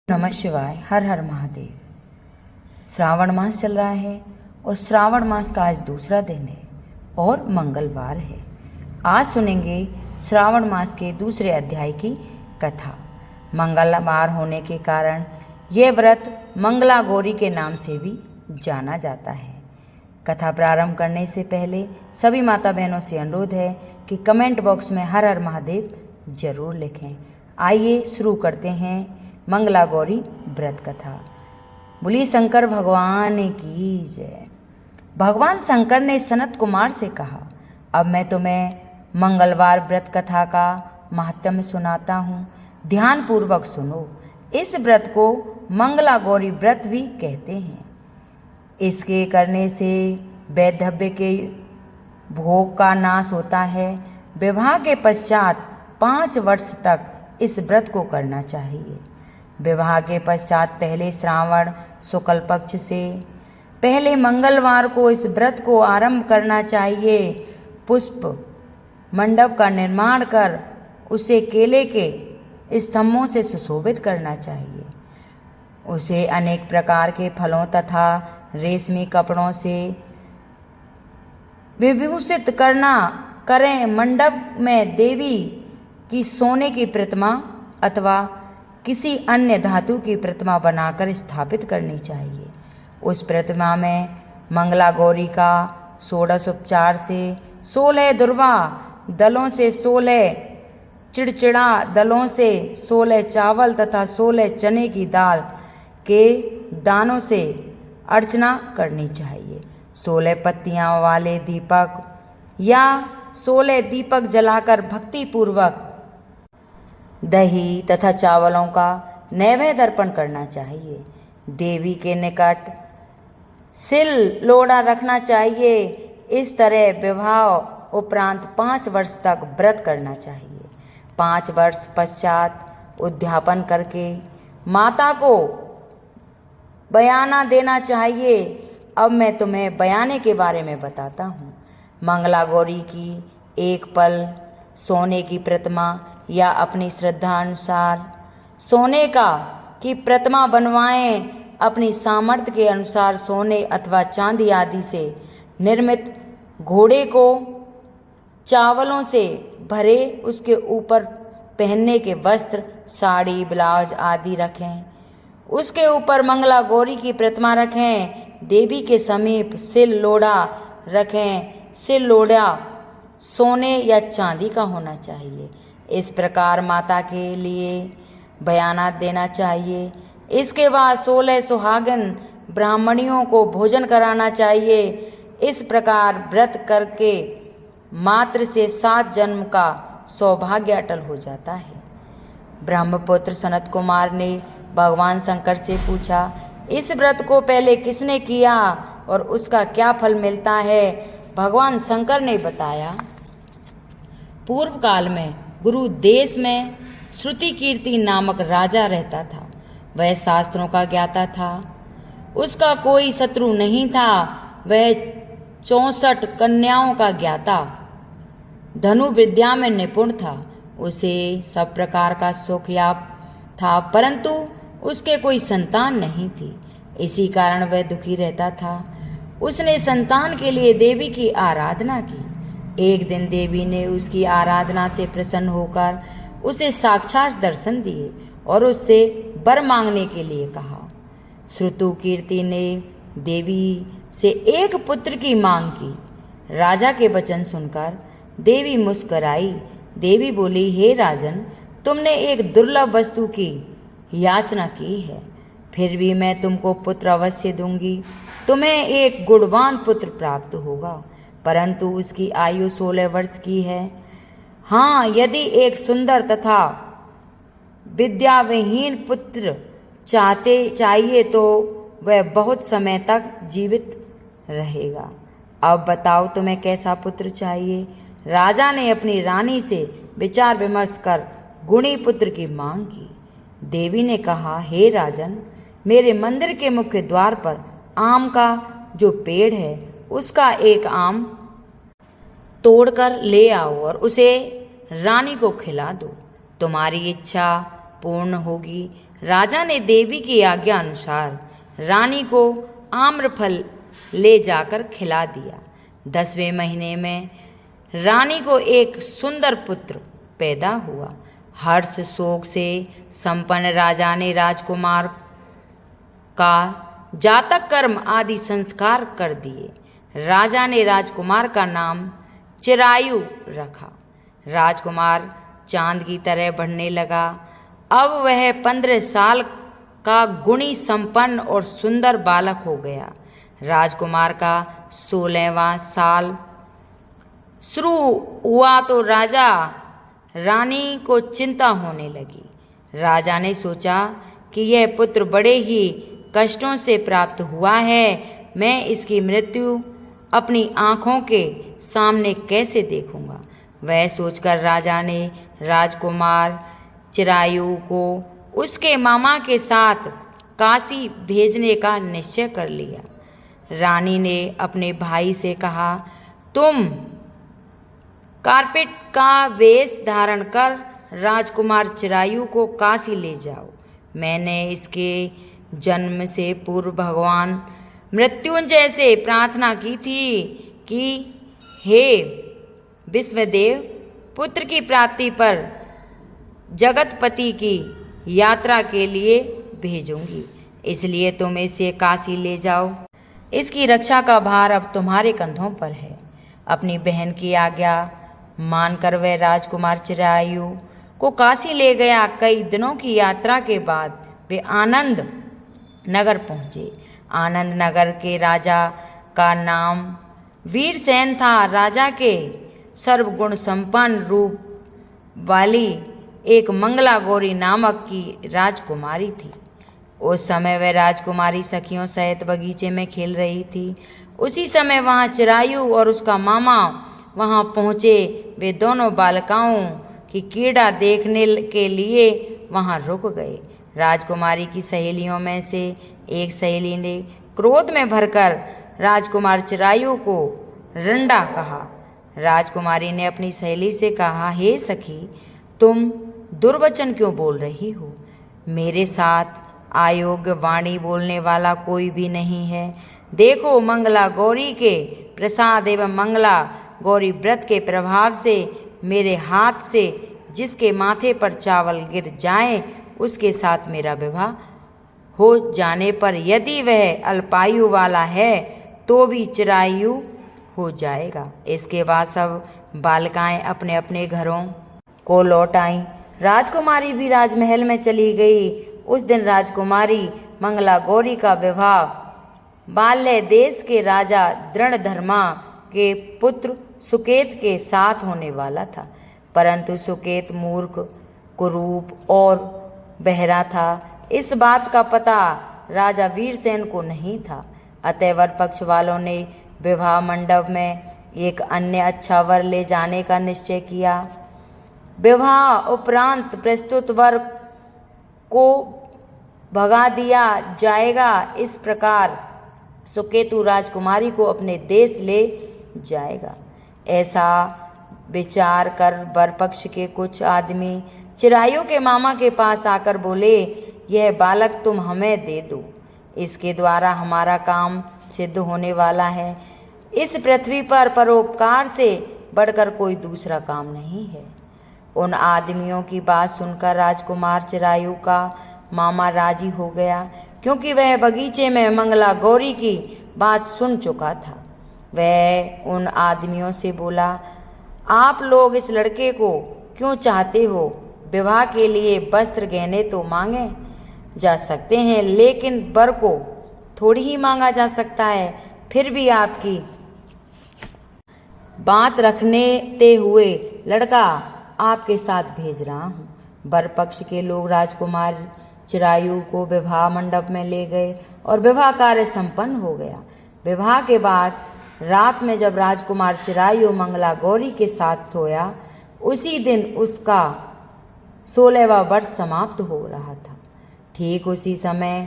नमः शिवाय। हर हर महादेव। श्रावण मास चल रहा है और श्रावण मास का आज दूसरा दिन है और मंगलवार है। आज सुनेंगे श्रावण मास के दूसरे अध्याय की कथा। मंगलवार होने के कारण यह व्रत मंगला गौरी के नाम से भी जाना जाता है। कथा प्रारंभ करने से पहले सभी माता बहनों से अनुरोध है कि कमेंट बॉक्स में हर हर महादेव जरूर लिखें। आइए शुरू करते हैं मंगला गौरी व्रत कथा। बोलिए शंकर भगवान की जय। भगवान शंकर ने सनत कुमार से कहा, अब मैं तुम्हें मंगलवार व्रत कथा का महात्म्य सुनाता हूँ, ध्यान पूर्वक सुनो। इस व्रत को मंगला गौरी व्रत भी कहते हैं। इसके करने से वैधव्य के भोग का नाश होता है। विवाह के पश्चात 5 वर्ष तक इस व्रत को करना चाहिए। विवाह के पश्चात पहले श्रावण शुक्ल पक्ष से पहले मंगलवार को इस व्रत को आरंभ करना चाहिए। पुष्प मंडप का निर्माण कर उसे केले के स्तंभों से सुशोभित करना चाहिए। उसे अनेक प्रकार के फलों तथा रेशमी कपड़ों से विभूषित करें। मंडप में देवी की सोने की प्रतिमा अथवा किसी अन्य धातु की प्रतिमा बनाकर स्थापित करनी चाहिए। उस प्रतिमा में मंगला गौरी का 16 उपचार से 16 दुर्वा दलों से 16 चिड़चिड़ा दलों से 16 चावल तथा 16 चने की दाल के दानों से अर्चना करनी चाहिए। 16 पत्तियां वाले दीपक या 16 दीपक जलाकर भक्ति पूर्वक दही तथा चावलों का नैवेद्य अर्पण करना चाहिए। देवी के निकट सिल लोड़ा रखना चाहिए। इस तरह विवाह उपरांत 5 वर्ष तक व्रत करना चाहिए। 5 वर्ष पश्चात उद्यापन करके माता को बयाना देना चाहिए। अब मैं तुम्हें बयाने के बारे में बताता हूँ। मंगला गौरी की एक पल सोने की प्रतिमा या अपनी श्रद्धा अनुसार सोने की प्रतिमा बनवाएं। अपनी सामर्थ्य के अनुसार सोने अथवा चांदी आदि से निर्मित घोड़े को चावलों से भरे उसके ऊपर पहनने के वस्त्र, साड़ी, ब्लाउज आदि रखें। उसके ऊपर मंगला गौरी की प्रतिमा रखें। देवी के समीप सिल लोड़ा रखें। सिल लोड़ा सोने या चांदी का होना चाहिए। इस प्रकार माता के लिए बयाना देना चाहिए। इसके बाद 16 सुहागिन ब्राह्मणियों को भोजन कराना चाहिए। इस प्रकार व्रत करके मात्र से 7 जन्म का सौभाग्य अटल हो जाता है। ब्रह्मपुत्र सनत कुमार ने भगवान शंकर से पूछा, इस व्रत को पहले किसने किया और उसका क्या फल मिलता है? भगवान शंकर ने बताया, पूर्व काल में गुरु देश में श्रुति कीर्ति नामक राजा रहता था। वह शास्त्रों का ज्ञाता था। उसका कोई शत्रु नहीं था। वह 64 कन्याओं का ज्ञाता, धनु विद्या में निपुण था। उसे सब प्रकार का सुख याप था, परंतु उसके कोई संतान नहीं थी। इसी कारण वह दुखी रहता था। उसने संतान के लिए देवी की आराधना की। एक दिन देवी ने उसकी आराधना से प्रसन्न होकर उसे साक्षात दर्शन दिए और उससे वर मांगने के लिए कहा। श्रुतु कीर्ति ने देवी से एक पुत्र की मांग की। राजा के वचन सुनकर देवी मुस्कुराई। देवी बोली, हे राजन, तुमने एक दुर्लभ वस्तु की याचना की है, फिर भी मैं तुमको पुत्र अवश्य दूंगी। तुम्हें एक गुणवान पुत्र प्राप्त होगा, परंतु उसकी आयु 16 वर्ष की है। हाँ, यदि एक सुंदर तथा विद्याविहीन पुत्र चाहिए तो वह बहुत समय तक जीवित रहेगा। अब बताओ तुम्हें कैसा पुत्र चाहिए? राजा ने अपनी रानी से विचार विमर्श कर गुणी पुत्र की मांग की। देवी ने कहा, हे राजन, मेरे मंदिर के मुख्य द्वार पर आम का जो पेड़ है उसका एक आम तोड़कर ले आओ और उसे रानी को खिला दो। तुम्हारी इच्छा पूर्ण होगी। राजा ने देवी की आज्ञा अनुसार रानी को आम्रफल ले जाकर खिला दिया। 10वें महीने में रानी को एक सुंदर पुत्र पैदा हुआ। हर्ष शोक से संपन्न राजा ने राजकुमार का जातक कर्म आदि संस्कार कर दिए। राजा ने राजकुमार का नाम चिरायु रखा। राजकुमार चांद की तरह बढ़ने लगा। अब वह 15 साल का गुणी संपन्न और सुंदर बालक हो गया। राजकुमार का 16वां साल शुरू हुआ तो राजा रानी को चिंता होने लगी। राजा ने सोचा कि यह पुत्र बड़े ही कष्टों से प्राप्त हुआ है, मैं इसकी मृत्यु अपनी आँखों के सामने कैसे देखूंगा। वह सोचकर राजा ने राजकुमार चिरायु को उसके मामा के साथ काशी भेजने का निश्चय कर लिया। रानी ने अपने भाई से कहा, तुम कारपेट का वेश धारण कर राजकुमार चिरायु को काशी ले जाओ। मैंने इसके जन्म से पूर्व भगवान मृत्युंजय से प्रार्थना की थी कि हे विश्वदेव, पुत्र की प्राप्ति पर जगतपति की यात्रा के लिए भेजूंगी, इसलिए तुम इसे काशी ले जाओ। इसकी रक्षा का भार अब तुम्हारे कंधों पर है। अपनी बहन की आज्ञा मानकर वह राजकुमार चिरायु को काशी ले गया। कई दिनों की यात्रा के बाद वे आनंद नगर पहुँचे। आनंद नगर के राजा का नाम वीरसेन था। राजा के सर्वगुण संपन्न रूप वाली एक मंगला गौरी नामक की राजकुमारी थी। उस समय वह राजकुमारी सखियों सहित बगीचे में खेल रही थी। उसी समय वहाँ चिरायु और उसका मामा वहाँ पहुँचे। वे दोनों बालिकाओं की क्रीड़ा देखने के लिए वहाँ रुक गए। राजकुमारी की सहेलियों में से एक सहेली ने क्रोध में भरकर राजकुमार चिरायु को रंडा कहा। राजकुमारी ने अपनी सहेली से कहा, हे सखी, तुम दुर्वचन क्यों बोल रही हो? मेरे साथ अयोग्य वाणी बोलने वाला कोई भी नहीं है। देखो, मंगला गौरी के प्रसाद एवं मंगला गौरी व्रत के प्रभाव से मेरे हाथ से जिसके माथे पर चावल गिर जाए उसके साथ मेरा विवाह हो जाने पर यदि वह अल्पायु वाला है तो भी चिरायु हो जाएगा। इसके बाद सब बालिकाएं अपने अपने घरों को लौट आईं। राजकुमारी भी राजमहल में चली गई। उस दिन राजकुमारी मंगला गौरी का विवाह बाल्य देश के राजा दृढ़धर्मा के पुत्र सुकेत के साथ होने वाला था, परंतु सुकेत मूर्ख, कुरूप और बहरा था। इस बात का पता राजा वीरसेन को नहीं था। अतः वर पक्ष वालों ने विवाह मंडप में एक अन्य अच्छा वर ले जाने का निश्चय किया। विवाह उपरांत प्रस्तुत वर को भगा दिया जाएगा। इस प्रकार सुकेतु राजकुमारी को अपने देश ले जाएगा। ऐसा विचार कर वर पक्ष के कुछ आदमी चिरायु के मामा के पास आकर बोले, यह बालक तुम हमें दे दो, इसके द्वारा हमारा काम सिद्ध होने वाला है। इस पृथ्वी पर परोपकार से बढ़कर कोई दूसरा काम नहीं है। उन आदमियों की बात सुनकर राजकुमार चिरायु का मामा राजी हो गया, क्योंकि वह बगीचे में मंगला गौरी की बात सुन चुका था। वह उन आदमियों से बोला, आप लोग इस लड़के को क्यों चाहते हो? विवाह के लिए वस्त्र गहने तो मांगे जा सकते हैं, लेकिन वर को थोड़ी ही मांगा जा सकता है। फिर भी आपकी बात रखने हुए लड़का आपके साथ भेज रहा हूँ। वर पक्ष के लोग राजकुमार चिरायु को विवाह मंडप में ले गए और विवाह कार्य संपन्न हो गया। विवाह के बाद रात में जब राजकुमार चिरायु मंगला गौरी के साथ सोया, उसी दिन उसका 16वां वर्ष समाप्त हो रहा था। ठीक उसी समय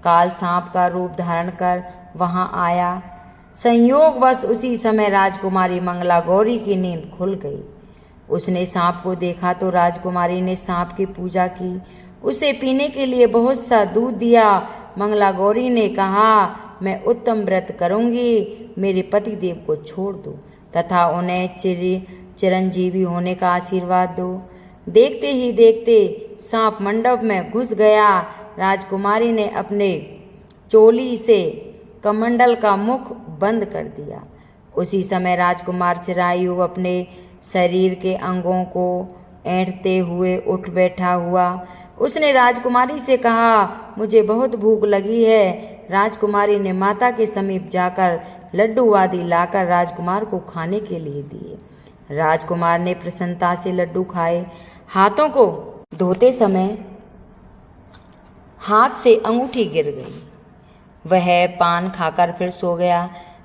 काल सांप का रूप धारण कर वहां आया। संयोगवश उसी समय राजकुमारी मंगला गौरी की नींद खुल गई। उसने सांप को देखा तो राजकुमारी ने सांप की पूजा की उसे पीने के लिए बहुत सा दूध दिया। मंगला गौरी ने कहा, मैं उत्तम व्रत करूंगी, मेरे पति देव को छोड़ दो तथा उन्हें चिरंजीवी होने का आशीर्वाद दो। देखते ही देखते सांप मंडप में घुस गया। राजकुमारी ने अपने चोली से कमंडल का मुख बंद कर दिया। उसी समय राजकुमार चिरायु अपने शरीर के अंगों को ऐंठते हुए उठ बैठा हुआ। उसने राजकुमारी से कहा, मुझे बहुत भूख लगी है। राजकुमारी ने माता के समीप जाकर लड्डू आदि लाकर राजकुमार को खाने के लिए दिए। राजकुमार ने प्रसन्नता से लड्डू खाए। हाथों को धोते समय हाथ से अंगूठी गिर गई। वह पान खाकर फिर सो गया।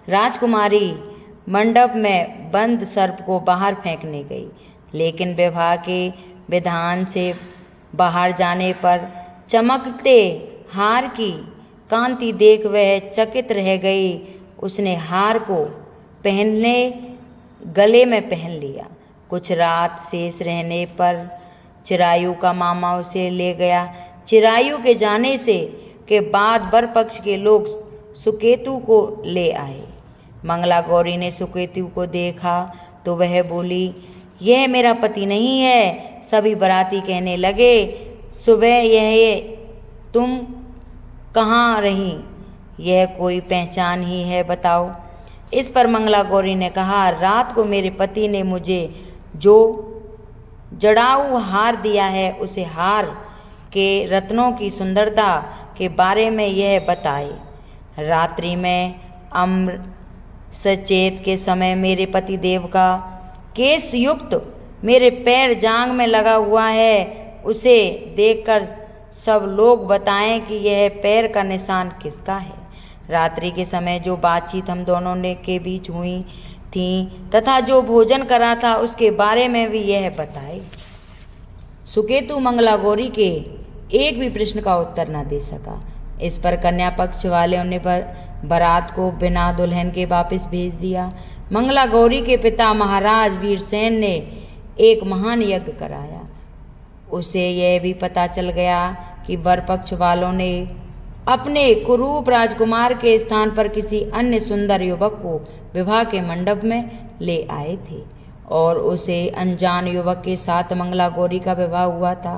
राजकुमारी मंडप में बंद सर्प को बाहर फेंकने गई, लेकिन विवाह के विधान से बाहर जाने पर चमकते हार की कांति देख वह चकित रह गई। उसने हार को पहनने गले में पहन लिया। कुछ रात शेष रहने पर चिरायु का मामा उसे ले गया। चिरायु के जाने से के बाद वर पक्ष के लोग सुकेतु को ले आए। मंगला गौरी ने सुकेतु को देखा तो वह बोली, यह मेरा पति नहीं है। सभी बाराती कहने लगे, सुबह यह तुम कहाँ रही? यह कोई पहचान ही है, बताओ। इस पर मंगला गौरी ने कहा, रात को मेरे पति ने मुझे जो जड़ाऊ हार दिया है, उसे हार के रत्नों की सुंदरता के बारे में यह बताए। रात्रि में अम्र सचेत के समय मेरे पति देव का केश युक्त मेरे पैर जांग में लगा हुआ है। उसे देखकर सब लोग बताएं कि यह पैर का निशान किसका है। रात्रि के समय जो बातचीत हम दोनों ने के बीच हुई थी तथा जो भोजन करा था उसके बारे में भी यह बताए। सुकेतु मंगला गौरी के एक भी प्रश्न का उत्तर न दे सका। इस पर कन्या पक्ष वालों ने बारात को बिना दुल्हन के वापस भेज दिया। मंगला गौरी के पिता महाराज वीरसेन ने एक महान यज्ञ कराया। उसे यह भी पता चल गया कि वर पक्ष वालों ने अपने कुरूप राजकुमार के स्थान पर किसी अन्य सुंदर युवक को विवाह के मंडप में ले आए थे और उसे अनजान युवक के साथ मंगला गौरी का विवाह हुआ था।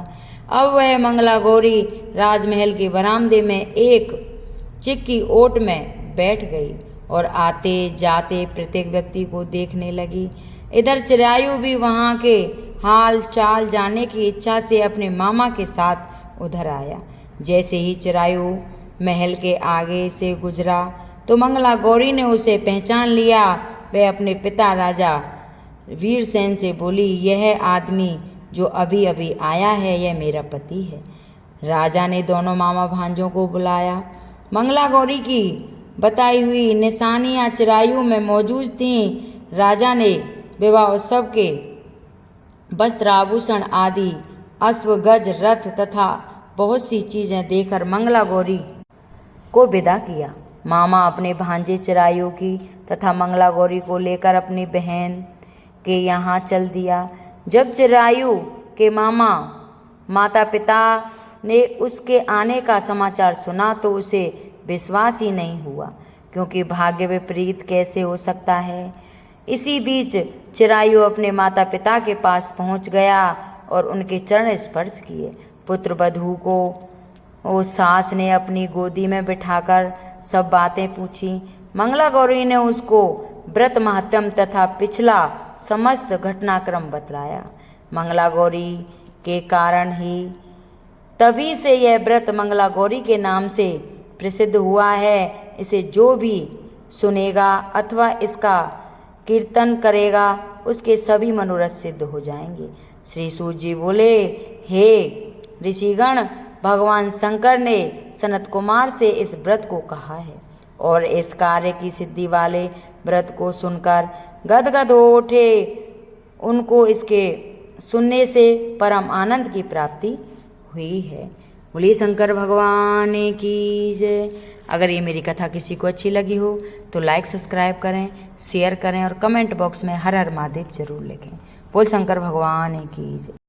अब वह मंगला गौरी राजमहल के बरामदे में एक चिक्की ओट में बैठ गई और आते जाते प्रत्येक व्यक्ति को देखने लगी। इधर चिरायु भी वहाँ के हाल चाल जानने की इच्छा से अपने मामा के साथ उधर आया। जैसे ही चिरायु महल के आगे से गुजरा तो मंगला गौरी ने उसे पहचान लिया। वह अपने पिता राजा वीरसेन से बोली, यह आदमी जो अभी अभी आया है यह मेरा पति है। राजा ने दोनों मामा भांजों को बुलाया। मंगला गौरी की बताई हुई निशानियां चिरायु में मौजूद थीं। राजा ने विवाह उत्सव के वस्त्र आभूषण आदि अश्व गज रथ तथा बहुत सी चीजें देकर मंगला गौरी को विदा किया। मामा अपने भांजे चिरायु की तथा मंगला गौरी को लेकर अपनी बहन के यहाँ चल दिया। जब चिरायु के मामा माता पिता ने उसके आने का समाचार सुना तो उसे विश्वास ही नहीं हुआ, क्योंकि भाग्य विपरीत कैसे हो सकता है। इसी बीच चिरायु अपने माता पिता के पास पहुंच गया और उनके चरण स्पर्श किए। पुत्र वधू को उस सास ने अपनी गोदी में बिठाकर सब बातें पूछी। मंगला गौरी ने उसको व्रत महत्म तथा पिछला समस्त घटनाक्रम बतलाया। मंगला गौरी के कारण ही तभी से यह व्रत मंगला गौरी के नाम से प्रसिद्ध हुआ है। इसे जो भी सुनेगा अथवा इसका कीर्तन करेगा उसके सभी मनोरथ सिद्ध हो जाएंगे। श्री सूत जी बोले, हे ऋषिगण, भगवान शंकर ने सनत कुमार से इस व्रत को कहा है और इस कार्य की सिद्धि वाले व्रत को सुनकर गदगद हो उठे। उनको इसके सुनने से परम आनंद की प्राप्ति हुई है। बोलिए शंकर भगवान की जय। अगर ये मेरी कथा किसी को अच्छी लगी हो तो लाइक सब्सक्राइब करें, शेयर करें और कमेंट बॉक्स में हर हर महादेव जरूर लिखें। बोल शंकर भगवान की जय।